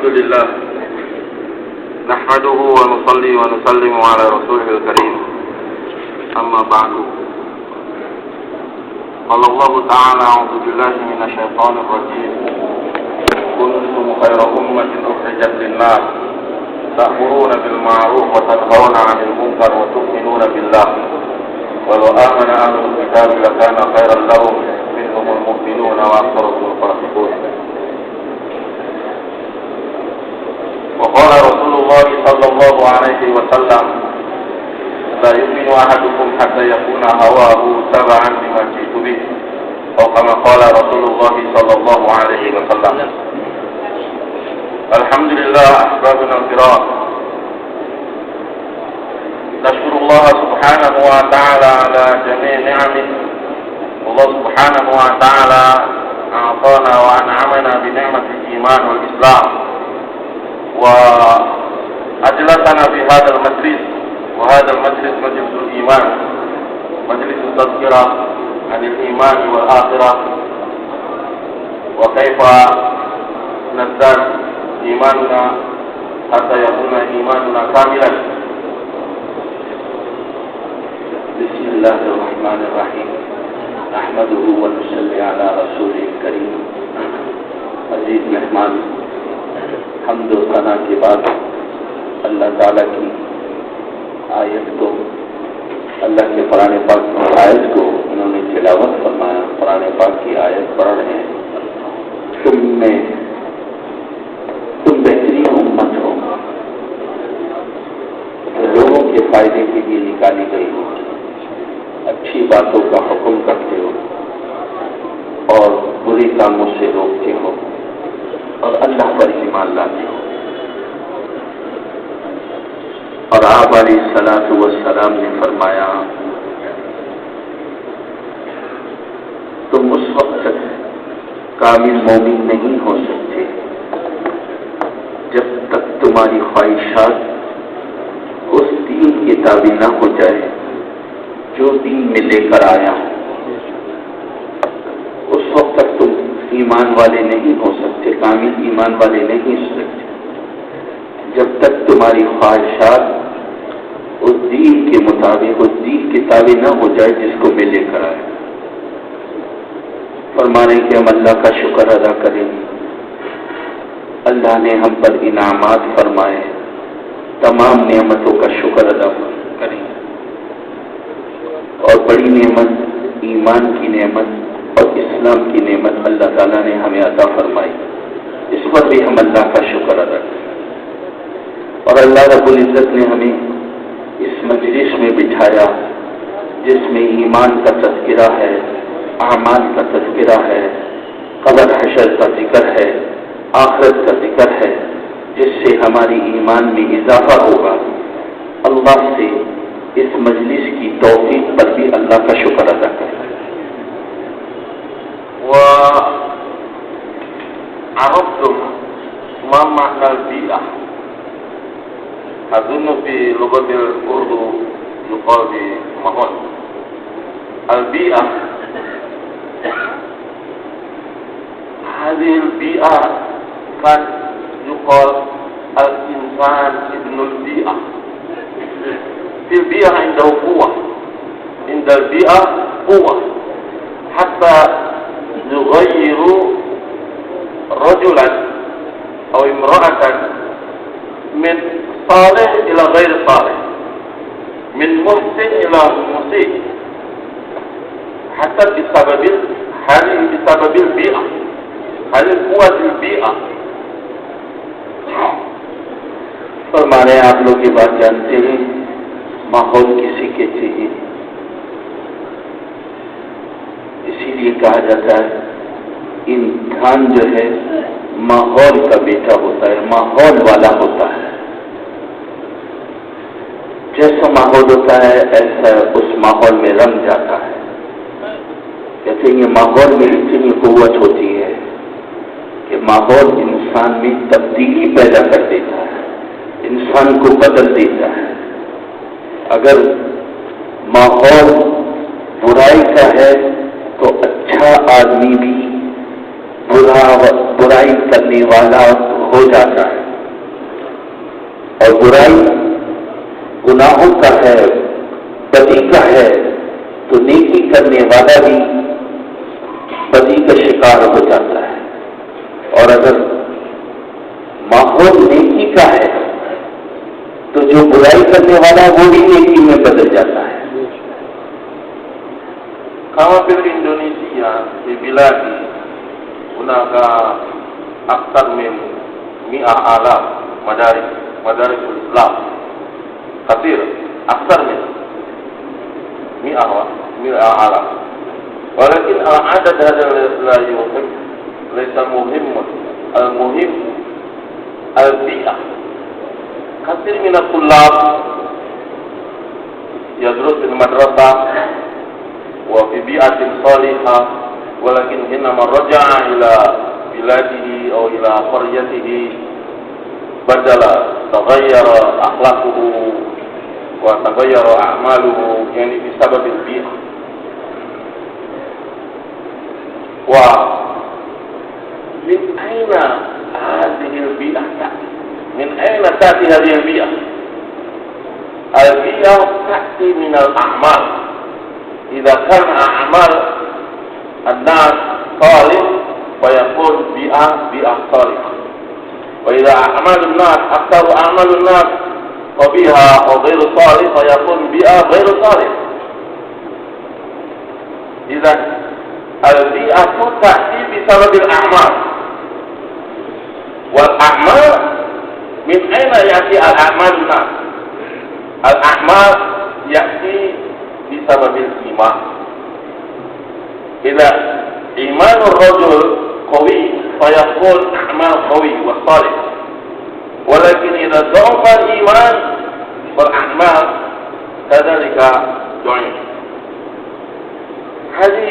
الحمد لله نحمده ونصلي ونسلم على رسوله الكريم أما بعد قال الله تعالى أعوذ بالله من الشيطان الرجيم كنتم خير أمة أخرجت للناس تأمرون بالمعروف وتنهون عن المنكر وتؤمنون بالله ولو آمن أهل الكتاب لكان خيرا لهم منهم المؤمنون وأكثرهم الفاسقون. وقال رسول الله صلى الله عليه وسلم لا يؤمن أحدكم حتى يكون هواه تبعا لما جئت به أو كما قال رسول الله صلى الله عليه وسلم. الحمد لله أحبابنا الكرام، نشكر الله سبحانه وتعالى على جميع نعمه. الله سبحانه وتعالى أعطانا وأنعمنا بنعمة الإيمان والإسلام وأجلسنا في هذا المجلس، وهذا المجلس مجلس الإيمان، مجلس التذكرة عن الإيمان والآخرة وكيف نزداد إيماننا حتى يكون إيماننا كاملا. بسم الله الرحمن الرحیم نحمده ونصلی علی رسول کریم. عزیز مہمان، حمد و ثنا کے بعد اللہ تعالیٰ کی آیت کو، اللہ کے قرآن پاک کی آیت کو انہوں نے تلاوت فرمایا. قرآن پاک کی آیت پڑھ رہے ہیں، تم بہترین امت ہو، لوگوں کے فائدے کے لیے نکالی گئی ہو، اچھی باتوں کا حکم کرتے ہو اور بری کاموں سے روکتے ہو اور اللہ پر ایمان لاتے ہو. اور آپ علیہ الصلوۃ والسلام نے فرمایا تم اس وقت تک کامل مومن نہیں ہو سکتے جب تک تمہاری خواہشات اس دین کے تابع نہ ہو جائے جو دین میں لے کر آیا ہوں. اس وقت تک تم ایمان والے نہیں ہو سکتے، کامل ایمان والے نہیں ہو سکتے جب تک تمہاری خواہشات اس دین کے مطابق، اس دین کے تابع نہ ہو جائے جس کو میں لے کر آیا. فرمانے کہ ہم اللہ کا شکر ادا کریں. اللہ نے ہم پر انعامات فرمائے، تمام نعمتوں کا شکر ادا کریں. اور بڑی نعمت ایمان کی نعمت اور اسلام کی نعمت اللہ تعالیٰ نے ہمیں عطا فرمائی، اس پر بھی ہم اللہ کا شکر ادا کریں. اور اللہ رب العزت نے ہمیں اس مجلس میں بٹھایا جس میں ایمان کا تذکرہ ہے، اعمال کا تذکرہ ہے، قبر حشر کا ذکر ہے، آخرت کا ذکر ہے، جس سے ہماری ایمان میں اضافہ ہوگا. اللہ سے اس مجلس کی توفیق پر بھی اللہ کا شکر ادا کریں. وعرفتم ما معنى البيئة؟ أظن في لغة الأردو يقال بمهون. البيئة هذه البيئة كان يقال الإنسان ابن البيئة. في البيئة عنده قوة، عند البيئة قوة حتى يغير رجلا أو امرأة من صالح إلى غير صالح، من محسن إلى مسيء، حتى بسبب البيئة. هذه قوة البيئة. فرمانے آپ لوگ یہ بات جانتے ہیں ماحول کسی کہتے ہیں، اسی لیے کہا جاتا ہے انسان جو ہے ماحول کا بیٹا ہوتا ہے، ماحول والا ہوتا ہے. جیسا ماحول ہوتا ہے ایسا اس ماحول میں رنگ جاتا ہے. کہتے ہیں یہ ماحول میں اتنی قوت ہوتی ہے کہ ماحول انسان میں تبدیلی پیدا کر دیتا ہے، انسان کو بدل دیتا ہے. اگر ماحول برائی کا ہے تو اچھا آدمی بھی برائی کرنے والا ہو جاتا ہے، اور برائی گناہوں کا ہے، بدی کا ہے، تو نیکی کرنے والا بھی بدی کا شکار ہو جاتا ہے، اور اگر ماحول نیکی کا ہے تو جو برائی کرنے والا وہ بھی نیکی میں بدل جاتا ہے. Kama fil Indonesia di biladi hunaka akthar min 100,000 madaris Islam kathir akthar min 100,000 walakin al-adad hadha la yuhim laysa muhimmun al-muhim al-bi'ah kathir min al-tullab yadrus fil madrasah وفي بيئة صالحة ولكن حينما رجع إلى بلاده أو إلى قريته بدل تغير أخلاقه وتغير أعماله يعني بسبب البيئة. ومن أين هذه البيئة تأتي؟ من أين تأتي هذه البيئة؟ البيئة تأتي من الأعمال. إذا كان أعمال الناس صالح فيكون بيئة صالحة، وإذا أعمال الناس أكثر أعمال الناس قبيحة أو غير صالح فيكون بيئة غير صالحة. إذا البيئة تأتي بسبب الأعمال، والأعمال من أين يأتي الأعمال الناس؟ الأعمال يأتي بسبب الإيمان. إذا إيمان الرجل قوي فيكون أعمال قوي وصالح، ولكن إذا ضعف الإيمان فالأعمال كذلك ضعيف. هذه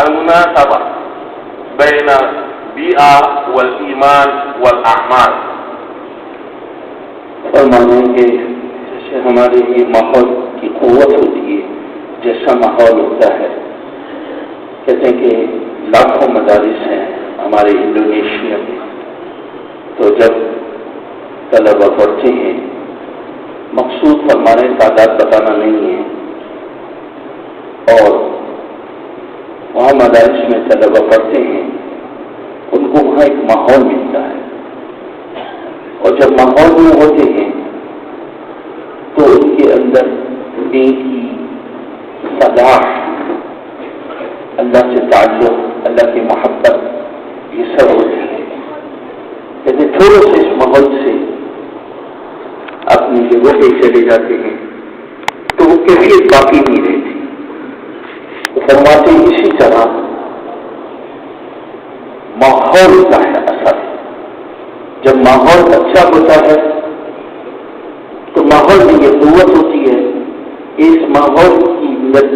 المناسبة بين البيئة والإيمان والأعمال. فرمانے کے جیسے ہمارے یہ ماحول کی قوت ہوتی ہے، جیسا ماحول ہوتا ہے، کہتے ہیں کہ لاکھوں مدارس ہیں ہمارے انڈونیشیا میں، تو جب طلبہ پڑھتے ہیں، مقصود فرمانے تعداد بتانا نہیں ہے، اور وہاں مدارس میں طلبہ پڑھتے ہیں، ان کو وہاں ایک ماحول ملتا ہے، اور جب ماحول میں ہوتے ہیں تو ان کے اندر نیکی، صلاح، اللہ سے تعلق، اللہ کی محبت، یہ سب ہوتی ہے. لیکن تھوڑے سے اس ماحول سے اپنی جگہ پہ چلے جاتے ہیں تو وہ کیفیت باقی نہیں رہتی. وہ فرماتے ہیں اسی طرح ماحول کا ہے اثر. جب ماحول اچھا ہوتا ہے تو ماحول میں یہ قوت ہوتی ہے، اس ماحول کی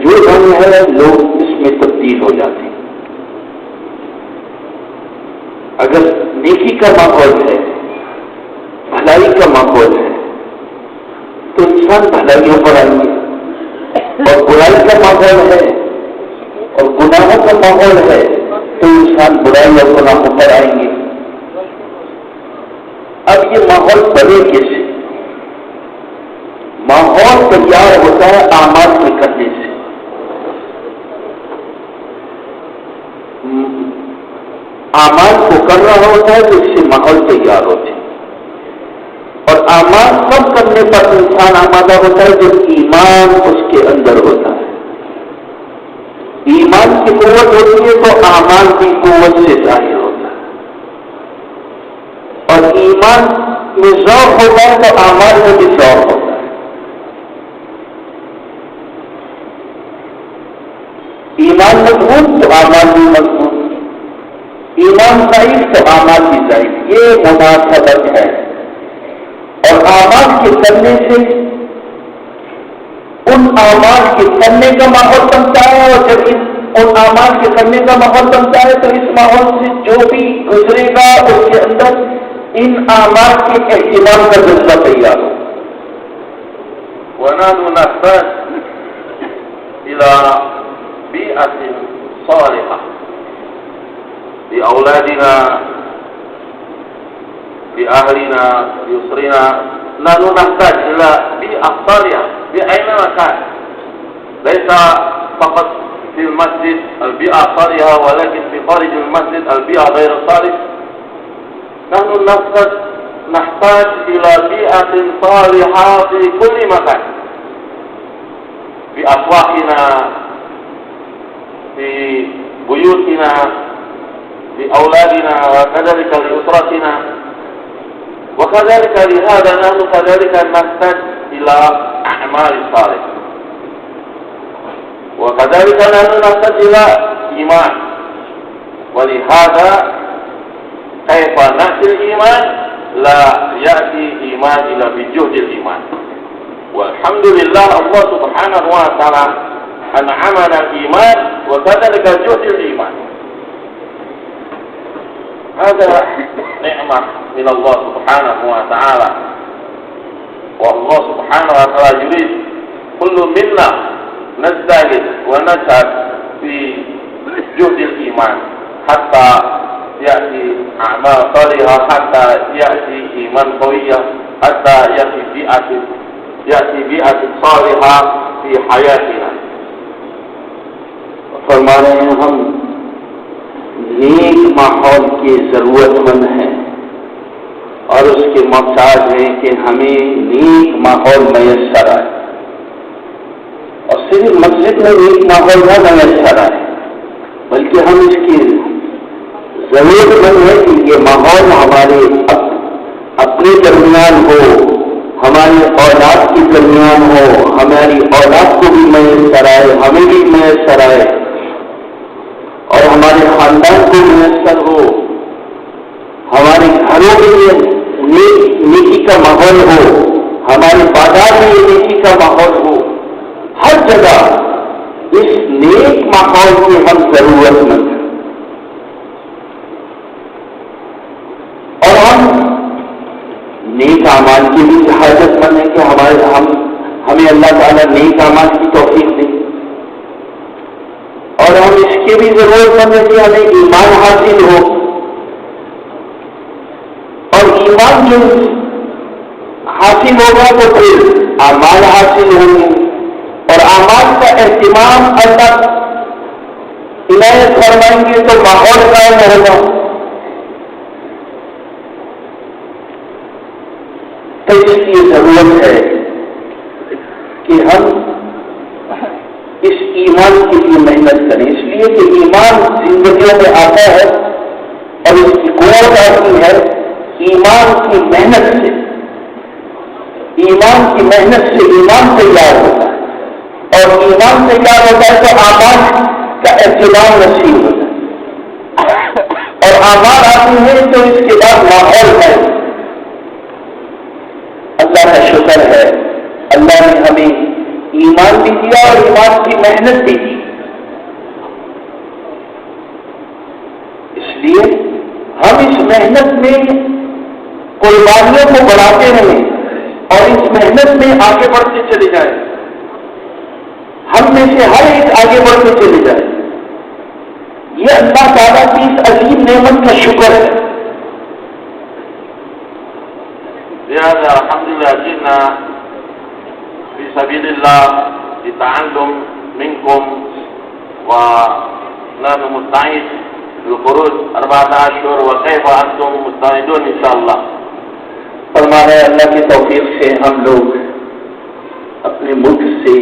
جو رنگ ہے لوگ اس میں تبدیل ہو جاتے ہیں. اگر نیکی کا ماحول ہے، بھلائی کا ماحول ہے تو انسان بھلائیوں پر آئیں گے، اور برائی کا ماحول ہے اور گناہوں کا ماحول ہے تو انسان برائی اور گناہوں پر آئیں گے. اب یہ ماحول بنے کیسے؟ ماحول تیار ہوتا ہے اعمال کے کرنے سے. اعمال کو کر رہا ہوتا ہے تو اس سے ماحول تیار ہوتے ہیں، اور اعمال کم کرنے پر انسان آمادہ ہوتا ہے جب ایمان اس کے اندر ہوتا ہے. ایمان کی قوت ہوتی ہے تو اعمال کی قوت سے ظاہر ہوتا ہے، اور ایمان میں ذوق ہوتا ہے تو اعمال میں بھی ذوق ہوتا ہے. ایمان مضبوط تو اعمال بھی مضبوط، ایمان ضعیف تو اعمال بھی ضعیف. یہ مناسبت ہے، اور اعمال کے کرنے سے ان اعمال کے کرنے کا ماحول بنتا ہے، اور جب ان اعمال کے کرنے کا ماحول بنتا ہے تو اس ماحول سے جو بھی گزرے گا اس کے اندر ان اعمال کے اہتمام کا جذبہ تیار ہو. ونحن نحتاج إلى بيئة صالحة لأولادنا بأهلنا بأسرنا نحن نحتاج إلى بيئة صالحة في أي مكان، ليس فقط في المسجد البيئة صالحة، ولكن في خارج المسجد البيئة غير صالحة. نحن نحتاج إلى بيئة صالحة في كل مكان، في أسواقنا، في بيوتنا، لأولادنا، وكذلك لأسرتنا، وكذلك لهذا نحن كذلك نحتاج إلى أعمال صالحة، وكذلك نحن نحتاج إلى إيمان. ولهذا كيف نأتي الإيمان؟ لا يأتي إيمان إلا بجهد الإيمان. والحمد لله الله سبحانه وتعالى أنعمنا الإيمان وكذلك جهد الإيمان. هذا نعمة من الله سبحانه وتعالى، والله سبحانه وتعالى يريد كل منا نجتهد ونسعد في جهد الإيمان حتى يأتي أعمال صالحة، حتى يأتي إيمان قوية، حتى يأتي بيئة صالحة في حياتنا. فرما رہے ہیں ہم نیک ماحول کی ضرورت مند ہیں اور اس کے محتاج ہیں کہ ہمیں نیک ماحول میسر آئے، اور صرف مسجد میں نیک ماحول نہ میسر آئے بلکہ ہم اس کی ضرورت مند ہے کہ یہ ماحول ہمارے اپنے درمیان ہو، ہماری اولاد کے درمیان ہو، ہماری اولاد کو بھی میسر آئے، ہمیں بھی میسر آئے، اور ہمارے خاندان کو میسر ہو، ہمارے گھروں میں یہ نیکی کا ماحول ہو، ہمارے بازار میں یہ نیکی کا ماحول ہو، ہر جگہ اس نیک ماحول کی ہم ضرورت مند ہیں۔ اور ہم نیک اعمال کی بھی حاجت مند ہے کہ ہمیں اللہ تعالیٰ نیک اعمال کی توفیق دے، اور ہم اس کے بھی ضرورت مند ہے کہ ہمیں ایمان حاصل ہو، اور ایمان جو حاصل ہوگا تو پھر اعمال حاصل ہوں گے، اور اعمال کا اہتمام اللہ عنایت فرمائیں گے تو ماحول قائم ہوگا۔ تو اس کی ضرورت ہے کہ ہم اس ایمان کے لیے محنت کریں، اس لیے کہ ایمان زندگیوں میں آتا ہے اور اس کی قوت آتی ہے ایمان کی محنت سے۔ ایمان کی محنت سے ایمان تیار ہوتا ہے، اور ایمان تیار ہوتا ہے تو اعمال کا اہتمام نصیب ہوتا ہے، اور اعمال آتی ہیں تو اس کے بعد ماحول ہے۔ اللہ کا شکر ہے، اللہ نے ہمیں ایمان بھی دیا اور ایمان کی محنت بھی دی، اس لیے ہم اس محنت میں قربانیوں کو بڑھاتے رہیں اور اس محنت میں آگے بڑھتے چلے جائیں، ہم میں سے ہر ایک آگے بڑھتے چلے جائے۔ یہ اللہ تعالیٰ کی اس عظیم نعمت کا شکر ہے۔ لهذا الحمد لله جئنا في سبيل الله لتعلم منكم، ونحن مستعد للخروج 4 أشهر، وكيف أنتم مستعدون إن شاء الله؟ فرما رہے اللہ کی توفیق سے ہم لوگ اپنے ملک سے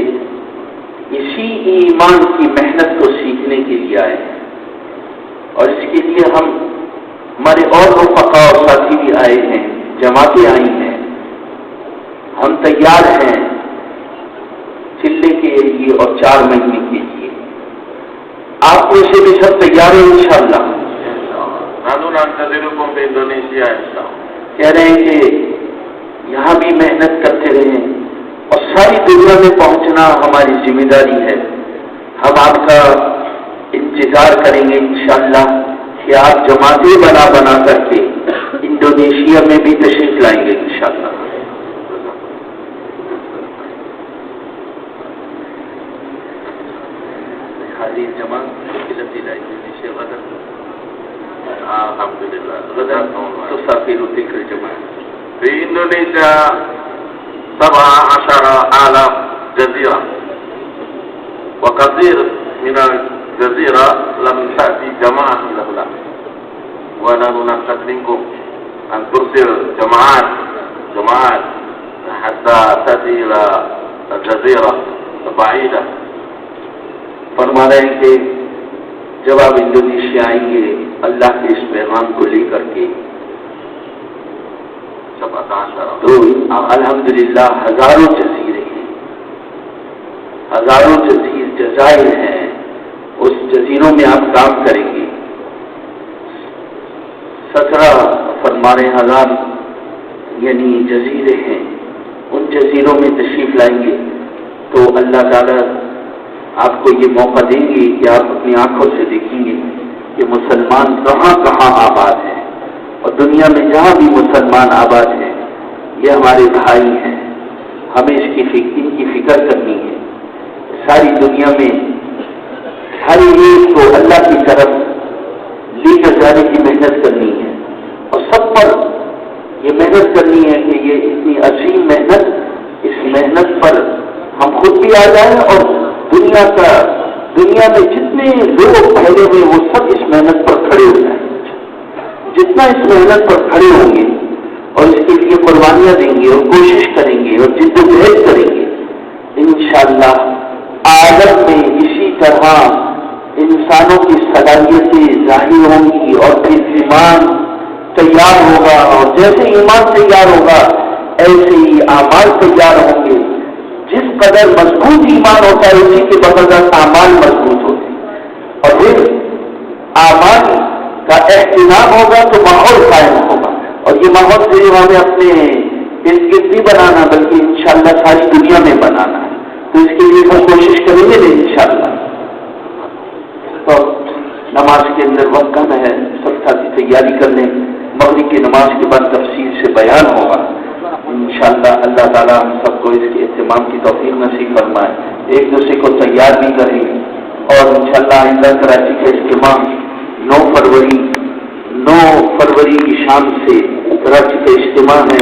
اسی ایمان کی محنت کو سیکھنے کے لیے آئے ہیں، اور اس کے لیے ہمارے اور رفقا اور ساتھی بھی آئے ہیں، جماعتیں آئی ہیں، ہم تیار ہیں چلنے کے لیے اور 4 مہینے کے لیے۔ آپ میں سے بھی سب تیار ہیں انشاءاللہ؟ نحن ننتظركم في إندونيسيا إن شاء الله۔ کہہ رہے ہیں کہ یہاں بھی محنت کرتے رہیں اور ساری دنیا میں پہنچنا ہماری ذمہ داری ہے۔ ہم آپ کا انتظار کریں گے انشاءاللہ کہ آپ جماعتیں بنا کر کے انڈونیشیا میں بھی تشریف لائیں گے انشاءاللہ۔ هذه الجماعة التي لا إندونيسيا غدا Alhamdulillah. تسافر تلك الجماعة. في إندونيسيا 17,000 جزيرة، وكثير من الجزيرة لم تأتي جماعة إلى هنا، ونحن نستخدمكم أن ترسل جماعات حتى تأتي إلى الجزيرة البعيدة. فرما رہے ہیں کہ جب آپ انڈونیشیا آئیں گے اللہ کے اس پیغام کو لے کر کے 17 تو الحمدللہ ہزاروں جزیرے ہیں، ہزاروں جزائر ہیں، اس جزیروں میں آپ کام کریں گے. 17,000 یعنی جزیرے ہیں، ان جزیروں میں تشریف لائیں گے تو اللہ تعالیٰ آپ کو یہ موقع دیں گے کہ آپ اپنی آنکھوں سے دیکھیں گے کہ مسلمان کہاں کہاں آباد ہیں، اور دنیا میں جہاں بھی مسلمان آباد ہیں یہ ہمارے بھائی ہیں. ہمیں ان کی فکر کرنی ہے. ساری دنیا میں ہر ایک کو اللہ کی طرف لے کر جانے کی محنت کرنی ہے، اور سب پر یہ محنت کرنی ہے کہ یہ اتنی عظیم محنت، اس محنت پر ہم خود بھی آ جائیں اور دنیا میں جتنے لوگ پھیلے ہوئے وہ سب اس محنت پر کھڑے ہو جائیں. جتنا اس محنت پر کھڑے ہوں گے اور اس کے لیے قربانیاں دیں گے اور کوشش کریں گے اور جدوجہد کریں گے، انشاءاللہ عالم میں اسی طرح انسانوں کی صلاحیتیں ظاہر ہوں گی اور پھر ایمان تیار ہوگا، اور جیسے ایمان تیار ہوگا ایسے ہی اعمال تیار ہوں گے. جس قدر مضبوط ایمان ہوتا ہے اسی کے بقدر اعمال مضبوط ہوتے ہیں، اور پھر اعمال کا اہتمام ہوگا تو ماحول قائم ہوگا، اور یہ ماحول صرف ہمیں اپنے ارد گرد نہیں بنانا بلکہ انشاءاللہ ساری دنیا میں بنانا ہے. تو اس کے لیے ہم کوشش کریں گے انشاءاللہ. تو نماز کے اندر وقت کم ہے، سب ساتھی تیاری کر لیں. مغرب کی نماز کے بعد تفصیل سے بیان ہوگا انشاءاللہ. اللہ تعالیٰ ہم سب کو اس کے اہتمام کی توفیق نصیب فرمائے. ایک دوسرے کو تیار بھی کریں، اور انشاءاللہ آئندہ کراچی کا اجتماع 9 فروری کی شام سے کراچی کا اجتماع ہے.